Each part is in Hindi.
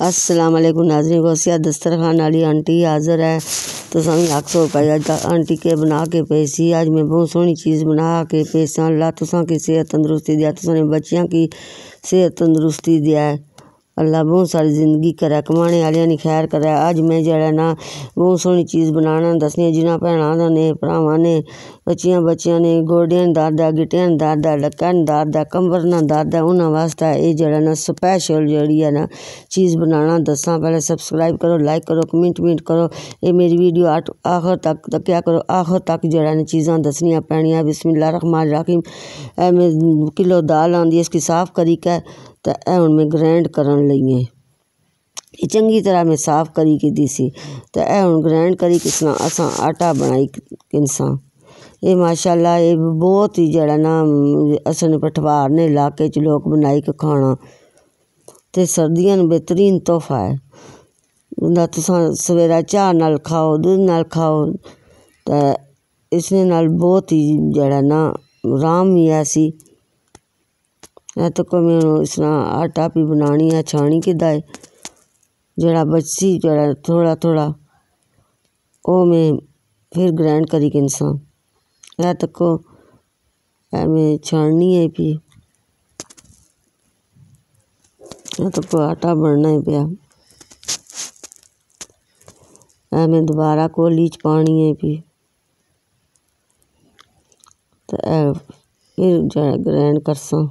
अस्सलाम वालेकुम नाज़रीन। गौसिया दस्तरखान वाली आंटी हाज़र है। तो सभी आखो भाई अज आंटी के बना के पेसी। अज मैं बहुत सोहनी चीज़ बना के पेसा। अल्लाह तुसां की सेहत तंदुरुस्ती दिया, तुसां बच्चियां की सेहत तंदुरुस्ती दिया है। अल्लाह बहुत सारी ज़िंदगी करे, कमाने वालियां नी खैर करे। अज मैं जड़ा ना बहुत सोहनी चीज़ बनाना दसनी। जिन्हां भैणां ने भरावां ने बच्चियां ने गोडियां दर्द है, गिटियां दर्द है, लक्कां दर्द है, कंबर ना दर्द है, उन्हां वास्ते ये जड़ा ना स्पैशल जड़ी है ना चीज़ बनाना दसा। पहले सब्सक्राइब करो, लाइक करो, कमेंट करो। ये मेरी वीडियो आखिर तक तक्या करो। आखिर तक जड़ा ने चीज़ां दसनियां पैनियां। बिस्मिल्लाहिर्रहमानिर्रहीम। मैं किलो दाल आंदी इसकी साफ़ करी के तो हुण मैं ग्राइंड करन लई है। ये चंगी तरह मैं साफ़ करी की दी सी तो हुण ग्राइंड करी किसना असां आटा बनाई किनसा। ये माशाअल्लाह ये बहुत ही जड़ा ना असन पठवार ने इलाके च लोग बनाई के खाना तो सर्दियां बेहतरीन तोहफा है। तुसां सवेरा चाह नाल खाओ, दूध नाल खाओ तो इसने नाल बहुत ही जड़ा ना आराम ही ऐसी तो को मैं इसना आटा भी बनानी है छानी के दाए जड़ा बची जड़ा थोड़ा थोड़ा वो मैं फिर ग्राइंड करी के इंसान तो को मैं छाननी है भी तो को आटा बनना है पिया। मैं दोबारा कोली च पानी है भी तो फिर जड़ा ग्राइंड करसा।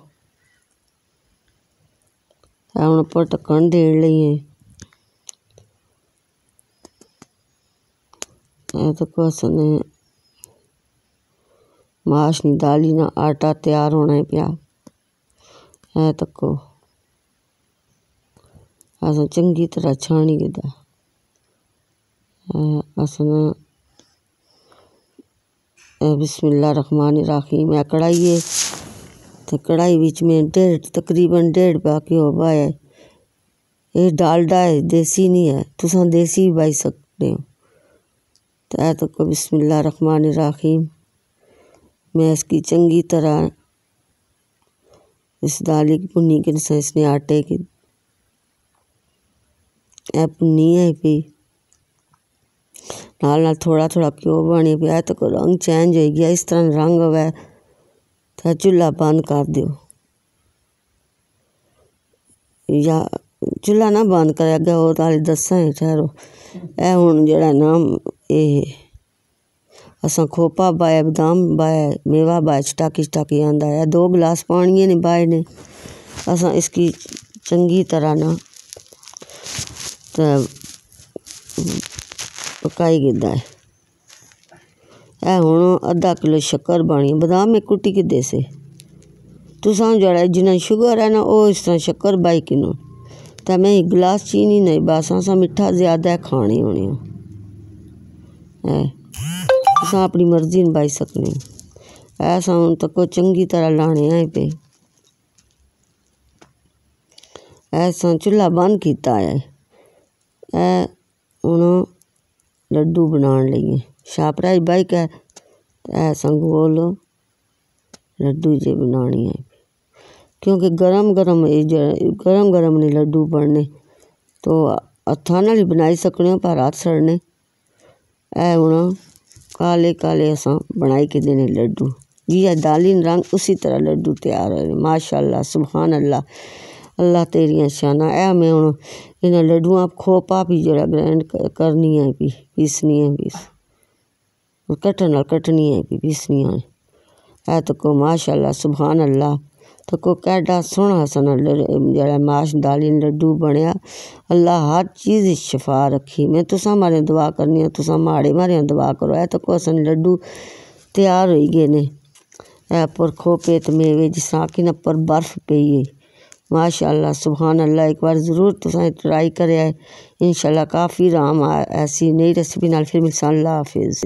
हुण उपर ढक्कन देण लई है तो को असने माशनी दाली ना आटा तैयार होना है पिया है तो को अस चंगी तरह छानी गिदा असना बिस्मिल्लाहिर्रहमानिर्रहीम। मैं कढ़ाई है तो कढ़ाई बिच में तकरीबन 1.5 पा घ्यो पाया। ये डालडा है, देसी नहीं है, तुसां देसी भी पाई सकते हो। तो को बिस्मिल्लाहिर्रहमानिर्रहीम। मैं इसकी चंगी तरह इस दाली की भुनी के इसने आटे की भुनी है भी नाल थोड़ा थोड़ा घ्यो बने पिया तो को रंग चेंज हो गया। इस तरह रंग हुआ तो चूल्हा बंद कर दो या चूल्हा ना बंद कर गया वो ताली दसा है ठहरो। हुण जड़ा ना ये असां खोपा बाया, बदाम बाया, मेवा बाया, चटाकी आंदा है। 2 गिलास पानी ने बाए ने असां इसकी चंगी तरह ना तो पकाई गिदा है। हुण आधा किलो शक्कर बनी। बदाम में कुटी के दे से तुसां जड़ा जिन्हें शुगर है ना वो इस तरह शक्कर बाई किनो तो मैं 1 गिलास चीनी नहीं बस असां मिठा ज़्यादा खानी होनी है। तुसां अपनी मर्जी न बाई सकने ऐसा हुण तक को चंगी तरह लाने हैं पे ऐसा चूल्हा बंद किया है। हुण लड्डू बनाने लई शापरा बाई के ऐसा गोल लड्डू जे बनानी है क्योंकि गरम गरम ने लड्डू बनने तो हत्थां नाल ही बनाई सकने पर हाथ सड़ने। हुण काले काले असां बनाई के देने लड्डू जिया दालिन रंग उसी तरह लड्डू तैयार हो। माशाअल्लाह सुभान अल्लाह। अल्लाह तेरियां शाना। मैं हुण इन्हां लड्डुआं खोपा भी जड़ा ग्राइंड करनी है भी पीसनी है भी कटनी है भी पीसनी है तो को माशाअल्लाह सुभान अल्लाह। तो को कैडा सोहना सना जड़ा माश दाली लड्डू बनया। अल्लाह हर चीज़ शफा रखी। मैं तुसां मारे दुआ करनी तुसां माड़े दुआ करो। तो को असन लड्डू तैयार हो गए ने पर खोपे तो मेवे जिस आखी न पर बर्फ पई है। माशाअल्लाह सुभान अल्लाह। एक बार ज़रूर तुसां ट्राई करे इंशाअल्लाह काफ़ी आराम ऐसी नई रेसिपी नाल फिर मिलसां। अल्लाह हाफिज़।